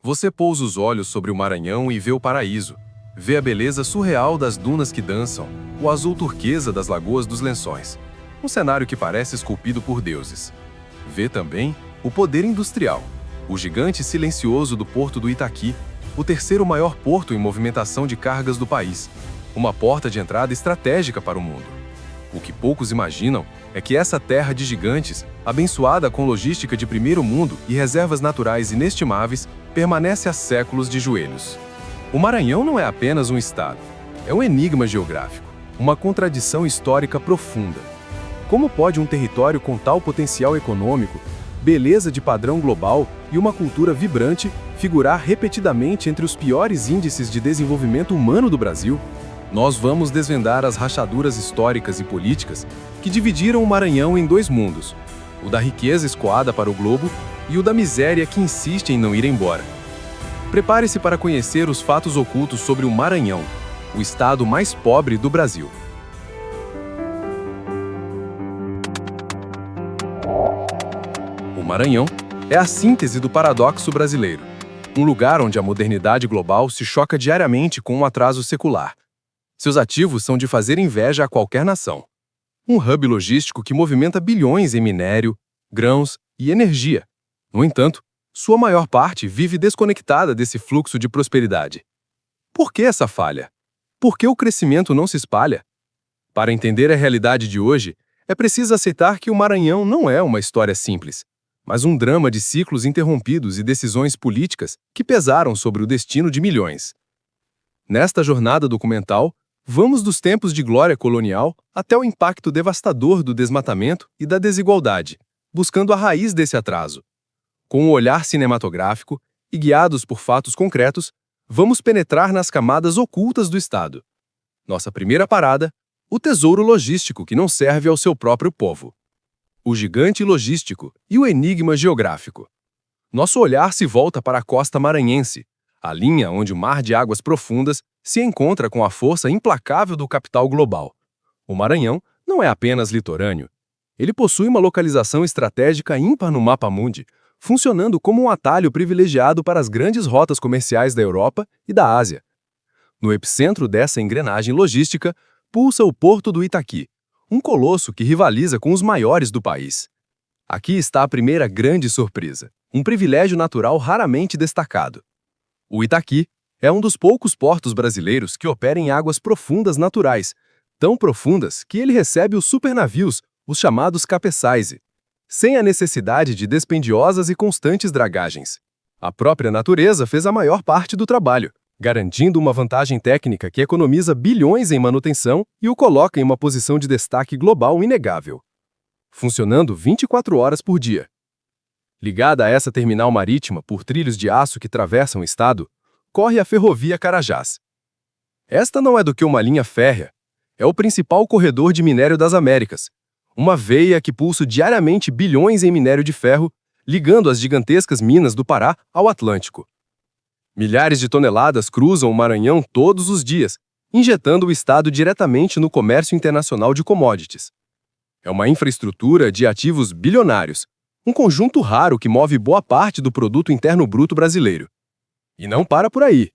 Você pousa os olhos sobre o Maranhão e vê o paraíso. Vê a beleza surreal das dunas que dançam, o azul turquesa das lagoas dos Lençóis. Um cenário que parece esculpido por deuses. Vê também o poder industrial, o gigante silencioso do Porto do Itaqui, o terceiro maior porto em movimentação de cargas do país, uma porta de entrada estratégica para o mundo. O que poucos imaginam é que essa terra de gigantes, abençoada com logística de primeiro mundo e reservas naturais inestimáveis, permanece há séculos de joelhos. O Maranhão não é apenas um estado, é um enigma geográfico, uma contradição histórica profunda. Como pode um território com tal potencial econômico, beleza de padrão global e uma cultura vibrante figurar repetidamente entre os piores índices de desenvolvimento humano do Brasil? Nós vamos desvendar as rachaduras históricas e políticas que dividiram o Maranhão em dois mundos, o da riqueza escoada para o globo e o da miséria que insiste em não ir embora. Prepare-se para conhecer os fatos ocultos sobre o Maranhão, o estado mais pobre do Brasil. O Maranhão é a síntese do paradoxo brasileiro, um lugar onde a modernidade global se choca diariamente com um atraso secular. Seus ativos são de fazer inveja a qualquer nação. Um hub logístico que movimenta bilhões em minério, grãos e energia. No entanto, sua maior parte vive desconectada desse fluxo de prosperidade. Por que essa falha? Por que o crescimento não se espalha? Para entender a realidade de hoje, é preciso aceitar que o Maranhão não é uma história simples, mas um drama de ciclos interrompidos e decisões políticas que pesaram sobre o destino de milhões. Nesta jornada documental, vamos dos tempos de glória colonial até o impacto devastador do desmatamento e da desigualdade, buscando a raiz desse atraso. Com um olhar cinematográfico e guiados por fatos concretos, vamos penetrar nas camadas ocultas do Estado. Nossa primeira parada, o tesouro logístico que não serve ao seu próprio povo. O gigante logístico e o enigma geográfico. Nosso olhar se volta para a costa maranhense, a linha onde o mar de águas profundas se encontra com a força implacável do capital global. O Maranhão não é apenas litorâneo. Ele possui uma localização estratégica ímpar no mapa mundi, funcionando como um atalho privilegiado para as grandes rotas comerciais da Europa e da Ásia. No epicentro dessa engrenagem logística, pulsa o Porto do Itaqui, um colosso que rivaliza com os maiores do país. Aqui está a primeira grande surpresa, um privilégio natural raramente destacado. O Itaqui é um dos poucos portos brasileiros que opera em águas profundas naturais, tão profundas que ele recebe os supernavios, os chamados capeçais, sem a necessidade de dispendiosas e constantes dragagens. A própria natureza fez a maior parte do trabalho, garantindo uma vantagem técnica que economiza bilhões em manutenção e o coloca em uma posição de destaque global inegável. Funcionando 24 horas por dia. Ligada a essa terminal marítima por trilhos de aço que atravessam o estado, corre a Ferrovia Carajás. Esta não é do que uma linha férrea, é o principal corredor de minério das Américas, uma veia que pulsa diariamente bilhões em minério de ferro, ligando as gigantescas minas do Pará ao Atlântico. Milhares de toneladas cruzam o Maranhão todos os dias, injetando o estado diretamente no comércio internacional de commodities. É uma infraestrutura de ativos bilionários, um conjunto raro que move boa parte do produto interno bruto brasileiro. E não para por aí.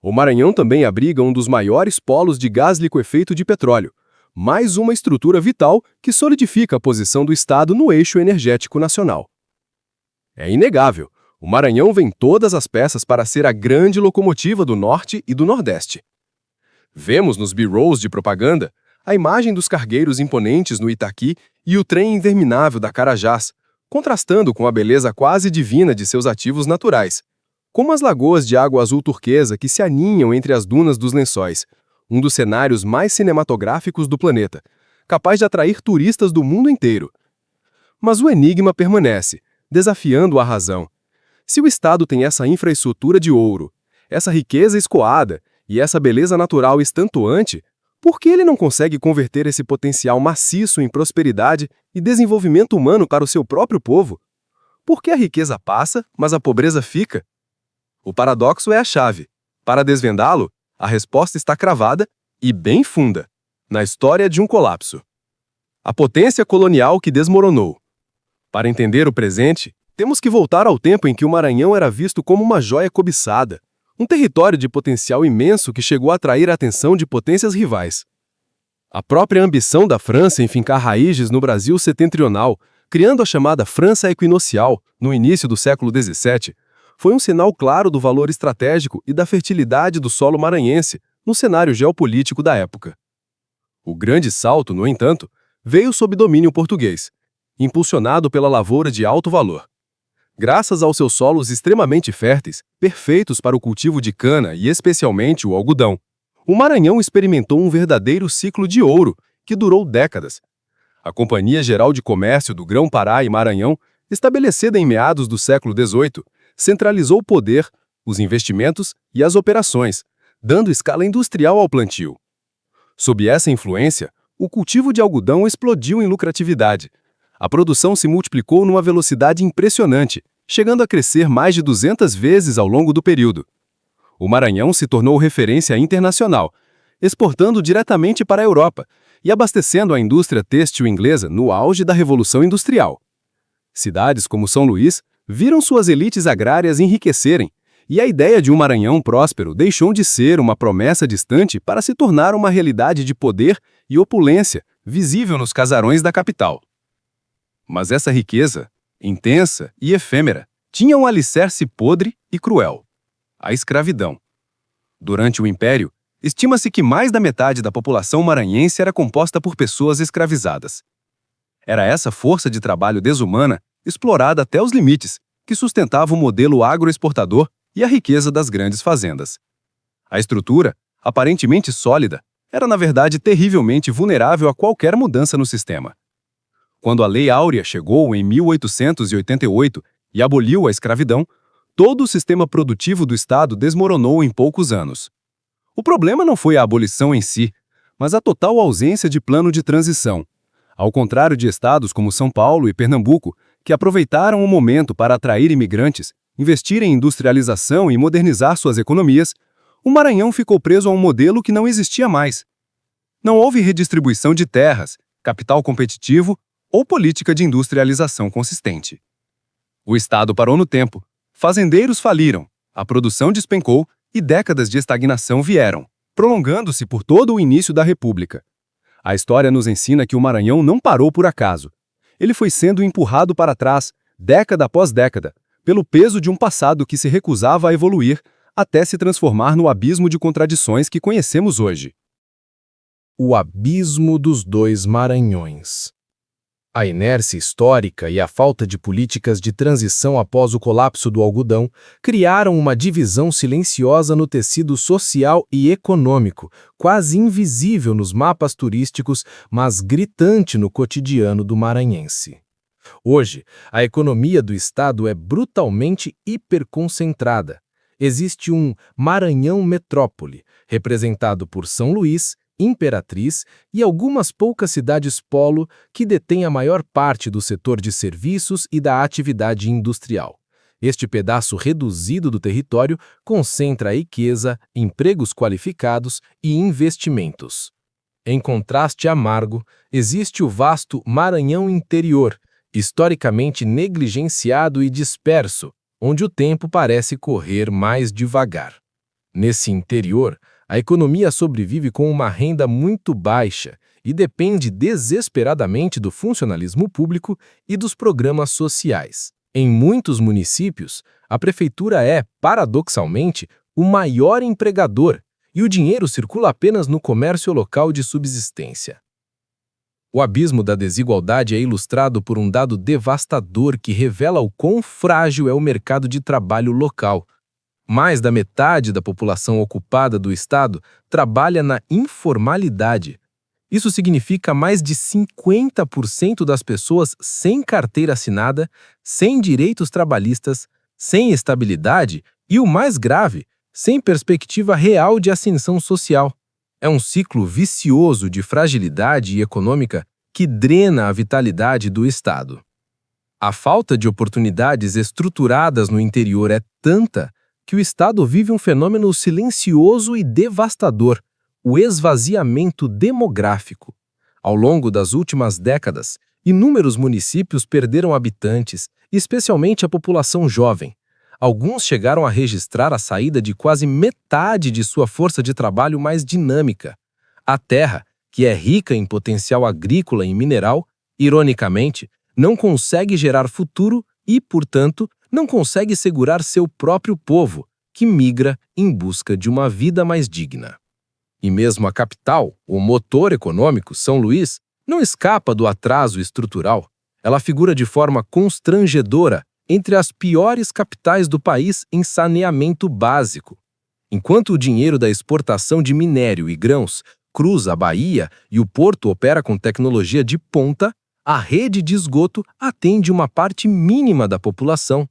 O Maranhão também abriga um dos maiores polos de gás liquefeito de petróleo, mais uma estrutura vital que solidifica a posição do Estado no eixo energético nacional. É inegável, o Maranhão vem todas as peças para ser a grande locomotiva do Norte e do Nordeste. Vemos nos B-rolls de propaganda a imagem dos cargueiros imponentes no Itaqui e o trem interminável da Carajás, contrastando com a beleza quase divina de seus ativos naturais, como as lagoas de água azul turquesa que se aninham entre as dunas dos Lençóis, um dos cenários mais cinematográficos do planeta, capaz de atrair turistas do mundo inteiro. Mas o enigma permanece, desafiando a razão. Se o Estado tem essa infraestrutura de ouro, essa riqueza escoada e essa beleza natural estantoante, por que ele não consegue converter esse potencial maciço em prosperidade e desenvolvimento humano para o seu próprio povo? Por que a riqueza passa, mas a pobreza fica? O paradoxo é a chave. Para desvendá-lo, a resposta está cravada e bem funda, na história de um colapso. A potência colonial que desmoronou. Para entender o presente, Temos que voltar ao tempo em que o Maranhão era visto como uma joia cobiçada, um território de potencial imenso que chegou a atrair a atenção de potências rivais. A própria ambição da França em fincar raízes no Brasil setentrional, criando a chamada França Equinocial, no início do século XVII, foi um sinal claro do valor estratégico e da fertilidade do solo maranhense no cenário geopolítico da época. O grande salto, no entanto, veio sob domínio português, impulsionado pela lavoura de alto valor. Graças aos seus solos extremamente férteis, perfeitos para o cultivo de cana e especialmente o algodão, o Maranhão experimentou um verdadeiro ciclo de ouro que durou décadas. A Companhia Geral de Comércio do Grão-Pará e Maranhão, estabelecida em meados do século XVIII, centralizou o poder, os investimentos e as operações, dando escala industrial ao plantio. Sob essa influência, o cultivo de algodão explodiu em lucratividade. A produção se multiplicou numa velocidade impressionante, chegando a crescer mais de 200 vezes ao longo do período. O Maranhão se tornou referência internacional, exportando diretamente para a Europa e abastecendo a indústria têxtil inglesa no auge da Revolução Industrial. Cidades como São Luís viram suas elites agrárias enriquecerem, e a ideia de um Maranhão próspero deixou de ser uma promessa distante para se tornar uma realidade de poder e opulência visível nos casarões da capital. Mas essa riqueza, intensa e efêmera, tinha um alicerce podre e cruel: a escravidão. Durante o Império, estima-se que mais da metade da população maranhense era composta por pessoas escravizadas. Era essa força de trabalho desumana, explorada até os limites, que sustentava o modelo agroexportador e a riqueza das grandes fazendas. A estrutura, aparentemente sólida, era na verdade terrivelmente vulnerável a qualquer mudança no sistema. Quando a Lei Áurea chegou em 1888 e aboliu a escravidão, todo o sistema produtivo do Estado desmoronou em poucos anos. O problema não foi a abolição em si, mas a total ausência de plano de transição. Ao contrário de estados como São Paulo e Pernambuco, que aproveitaram o momento para atrair imigrantes, investir em industrialização e modernizar suas economias, o Maranhão ficou preso a um modelo que não existia mais. Não houve redistribuição de terras, capital competitivo ou política de industrialização consistente. O Estado parou no tempo, fazendeiros faliram, a produção despencou e décadas de estagnação vieram, prolongando-se por todo o início da República. A história nos ensina que o Maranhão não parou por acaso. Ele foi sendo empurrado para trás, década após década, pelo peso de um passado que se recusava a evoluir, até se transformar no abismo de contradições que conhecemos hoje. O abismo dos dois Maranhões. A inércia histórica e a falta de políticas de transição após o colapso do algodão criaram uma divisão silenciosa no tecido social e econômico, quase invisível nos mapas turísticos, mas gritante no cotidiano do maranhense. Hoje, a economia do estado é brutalmente hiperconcentrada. Existe um Maranhão metrópole, representado por São Luís, Imperatriz e algumas poucas cidades polo que detêm a maior parte do setor de serviços e da atividade industrial. Este pedaço reduzido do território concentra a riqueza, empregos qualificados e investimentos. Em contraste amargo, existe o vasto Maranhão interior, historicamente negligenciado e disperso, onde o tempo parece correr mais devagar. Nesse interior, a economia sobrevive com uma renda muito baixa e depende desesperadamente do funcionalismo público e dos programas sociais. Em muitos municípios, a prefeitura é, paradoxalmente, o maior empregador e o dinheiro circula apenas no comércio local de subsistência. O abismo da desigualdade é ilustrado por um dado devastador que revela o quão frágil é o mercado de trabalho local. Mais da metade da população ocupada do estado trabalha na informalidade. Isso significa mais de 50% das pessoas sem carteira assinada, sem direitos trabalhistas, sem estabilidade e, o mais grave, sem perspectiva real de ascensão social. É um ciclo vicioso de fragilidade econômica que drena a vitalidade do estado. A falta de oportunidades estruturadas no interior é tanta que o estado vive um fenômeno silencioso e devastador, o esvaziamento demográfico. Ao longo das últimas décadas, Inúmeros municípios perderam habitantes, especialmente a população jovem. Alguns chegaram a registrar a saída de quase metade de sua força de trabalho mais dinâmica. A terra, que é rica em potencial agrícola e mineral, ironicamente, não consegue gerar futuro e, portanto, não consegue segurar seu próprio povo, que migra em busca de uma vida mais digna. E mesmo a capital, o motor econômico, São Luís, não escapa do atraso estrutural. Ela figura de forma constrangedora entre as piores capitais do país em saneamento básico. Enquanto o dinheiro da exportação de minério e grãos cruza a Bahia e o porto opera com tecnologia de ponta, a rede de esgoto atende uma parte mínima da população.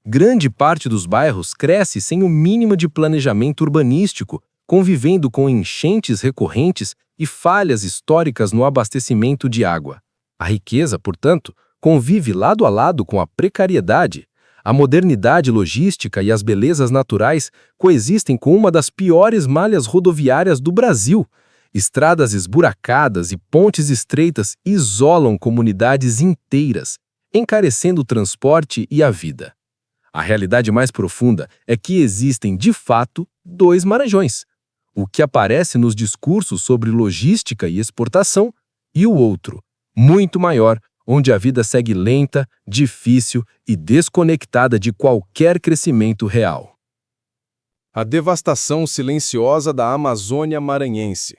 Grande parte dos bairros cresce sem o mínimo de planejamento urbanístico, convivendo com enchentes recorrentes e falhas históricas no abastecimento de água. A riqueza, portanto, convive lado a lado com a precariedade. A modernidade logística e as belezas naturais coexistem com uma das piores malhas rodoviárias do Brasil. Estradas esburacadas e pontes estreitas isolam comunidades inteiras, encarecendo o transporte e a vida. A realidade mais profunda é que existem, de fato, dois Maranhões. O que aparece nos discursos sobre logística e exportação, e o outro, muito maior, onde a vida segue lenta, difícil e desconectada de qualquer crescimento real. A devastação silenciosa da Amazônia maranhense.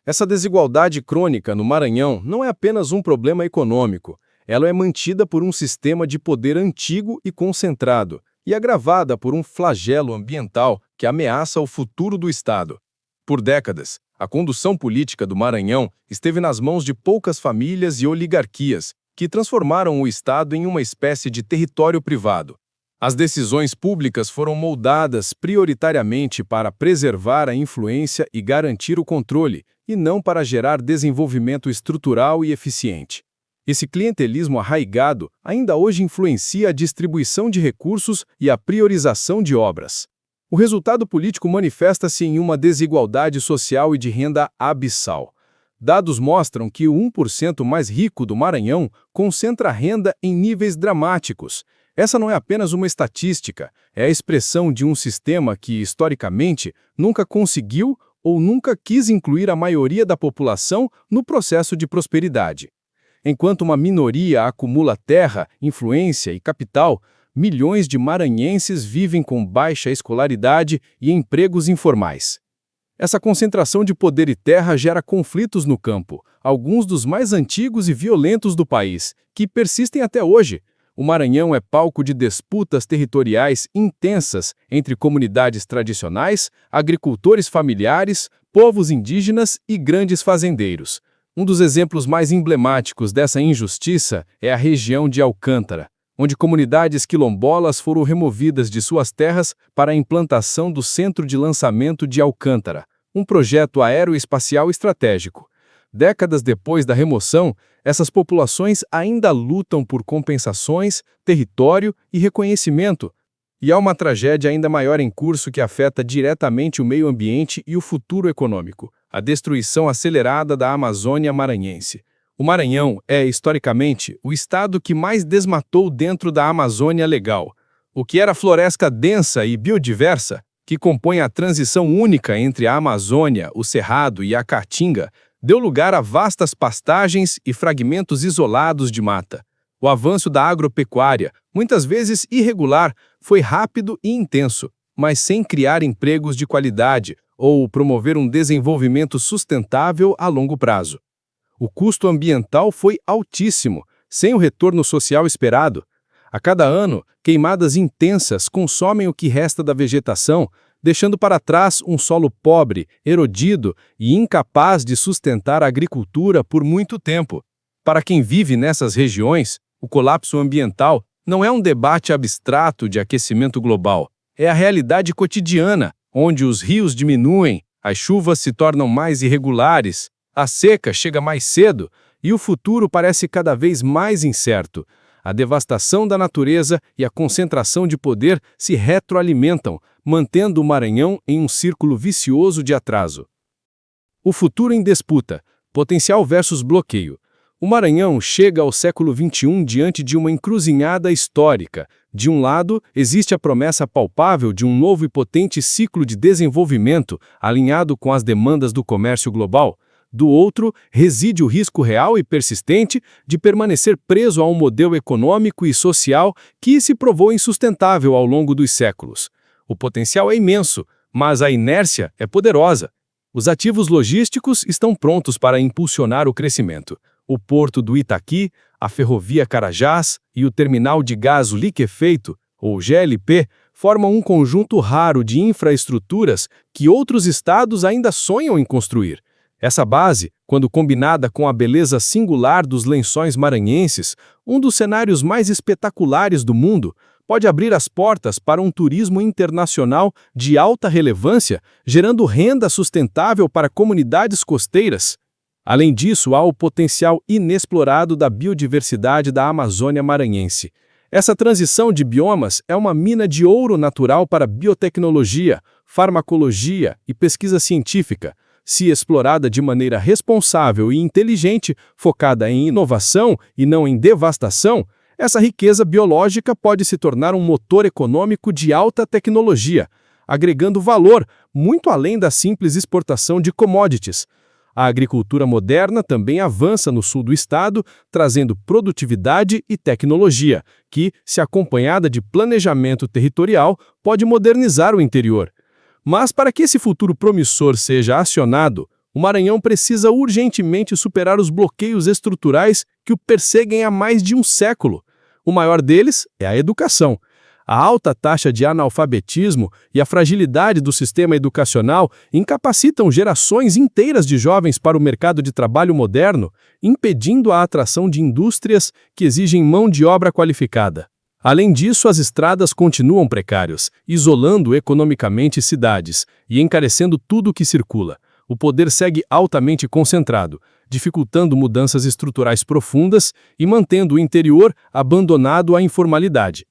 Essa desigualdade crônica no Maranhão não é apenas um problema econômico. Ela é mantida por um sistema de poder antigo e concentrado, e agravada por um flagelo ambiental que ameaça o futuro do Estado. Por décadas, a condução política do Maranhão esteve nas mãos de poucas famílias e oligarquias, que transformaram o Estado em uma espécie de território privado. As decisões públicas foram moldadas prioritariamente para preservar a influência e garantir o controle, e não para gerar desenvolvimento estrutural e eficiente. Esse clientelismo arraigado ainda hoje influencia a distribuição de recursos e a priorização de obras. O resultado político manifesta-se em uma desigualdade social e de renda abissal. Dados mostram que o 1% mais rico do Maranhão concentra renda em níveis dramáticos. Essa não é apenas uma estatística, é a expressão de um sistema que, historicamente, nunca conseguiu ou nunca quis incluir a maioria da população no processo de prosperidade. Enquanto uma minoria acumula terra, influência e capital, milhões de maranhenses vivem com baixa escolaridade e empregos informais. Essa concentração de poder e terra gera conflitos no campo, alguns dos mais antigos e violentos do país, que persistem até hoje. O Maranhão é palco de disputas territoriais intensas entre comunidades tradicionais, agricultores familiares, povos indígenas e grandes fazendeiros. Um dos exemplos mais emblemáticos dessa injustiça é a região de Alcântara, onde comunidades quilombolas foram removidas de suas terras para a implantação do Centro de Lançamento de Alcântara, um projeto aeroespacial estratégico. Décadas depois da remoção, essas populações ainda lutam por compensações, território e reconhecimento. E há uma tragédia ainda maior em curso que afeta diretamente o meio ambiente e o futuro econômico: a destruição acelerada da Amazônia maranhense. O Maranhão é, historicamente, o estado que mais desmatou dentro da Amazônia Legal. O que era floresta densa e biodiversa, que compõe a transição única entre a Amazônia, o Cerrado e a Caatinga, deu lugar a vastas pastagens e fragmentos isolados de mata. O avanço da agropecuária, muitas vezes irregular, foi rápido e intenso, mas sem criar empregos de qualidade ou promover um desenvolvimento sustentável a longo prazo. O custo ambiental foi altíssimo, sem o retorno social esperado. A cada ano, queimadas intensas consomem o que resta da vegetação, deixando para trás um solo pobre, erodido e incapaz de sustentar a agricultura por muito tempo. Para quem vive nessas regiões, o colapso ambiental não é um debate abstrato de aquecimento global, é a realidade cotidiana, onde os rios diminuem, as chuvas se tornam mais irregulares, a seca chega mais cedo e o futuro parece cada vez mais incerto. A devastação da natureza e a concentração de poder se retroalimentam, mantendo o Maranhão em um círculo vicioso de atraso. O futuro em disputa, potencial versus bloqueio. O Maranhão chega ao século XXI diante de uma encruzilhada histórica. De um lado, existe a promessa palpável de um novo e potente ciclo de desenvolvimento alinhado com as demandas do comércio global. Do outro, reside o risco real e persistente de permanecer preso a um modelo econômico e social que se provou insustentável ao longo dos séculos. O potencial é imenso, mas a inércia é poderosa. Os ativos logísticos estão prontos para impulsionar o crescimento. O porto do Itaqui, a ferrovia Carajás e o terminal de gás liquefeito, ou GLP, formam um conjunto raro de infraestruturas que outros estados ainda sonham em construir. Essa base, quando combinada com a beleza singular dos lençóis maranhenses, um dos cenários mais espetaculares do mundo, pode abrir as portas para um turismo internacional de alta relevância, gerando renda sustentável para comunidades costeiras. Além disso, há o potencial inexplorado da biodiversidade da Amazônia maranhense. Essa transição de biomas é uma mina de ouro natural para biotecnologia, farmacologia e pesquisa científica. Se explorada de maneira responsável e inteligente, focada em inovação e não em devastação, essa riqueza biológica pode se tornar um motor econômico de alta tecnologia, agregando valor muito além da simples exportação de commodities. A agricultura moderna também avança no sul do estado, trazendo produtividade e tecnologia, que, se acompanhada de planejamento territorial, pode modernizar o interior. Mas para que esse futuro promissor seja acionado, o Maranhão precisa urgentemente superar os bloqueios estruturais que o perseguem há mais de um século. O maior deles é a educação. A alta taxa de analfabetismo e a fragilidade do sistema educacional incapacitam gerações inteiras de jovens para o mercado de trabalho moderno, impedindo a atração de indústrias que exigem mão de obra qualificada. Além disso, as estradas continuam precárias, isolando economicamente cidades e encarecendo tudo o que circula. O poder segue altamente concentrado, dificultando mudanças estruturais profundas e mantendo o interior abandonado à informalidade.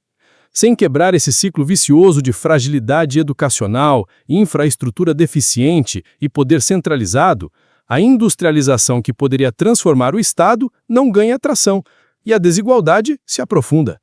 Sem quebrar esse ciclo vicioso de fragilidade educacional, infraestrutura deficiente e poder centralizado, a industrialização que poderia transformar o Estado não ganha tração e a desigualdade se aprofunda.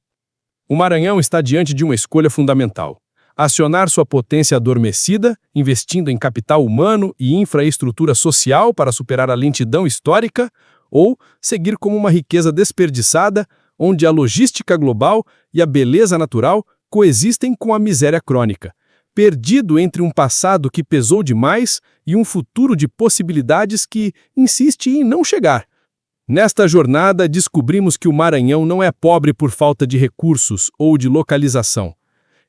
O Maranhão está diante de uma escolha fundamental: acionar sua potência adormecida, investindo em capital humano e infraestrutura social para superar a lentidão histórica, ou seguir como uma riqueza desperdiçada, onde a logística global e a beleza natural coexistem com a miséria crônica, perdido entre um passado que pesou demais e um futuro de possibilidades que insiste em não chegar. Nesta jornada, descobrimos que o Maranhão não é pobre por falta de recursos ou de localização.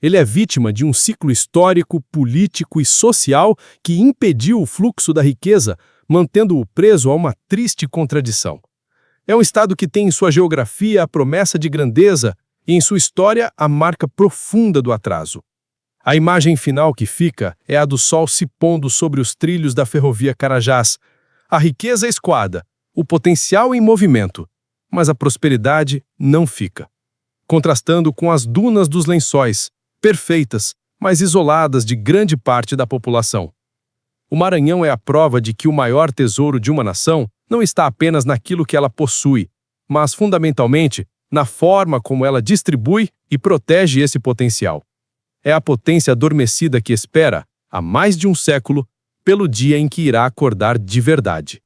Ele é vítima de um ciclo histórico, político e social que impediu o fluxo da riqueza, mantendo-o preso a uma triste contradição. É um estado que tem em sua geografia a promessa de grandeza e em sua história a marca profunda do atraso. A imagem final que fica é a do sol se pondo sobre os trilhos da ferrovia Carajás. A riqueza escoada, o potencial em movimento, mas a prosperidade não fica. Contrastando com as dunas dos lençóis, perfeitas, mas isoladas de grande parte da população. O Maranhão é a prova de que o maior tesouro de uma nação não está apenas naquilo que ela possui, mas, fundamentalmente, na forma como ela distribui e protege esse potencial. É a potência adormecida que espera, há mais de um século, pelo dia em que irá acordar de verdade.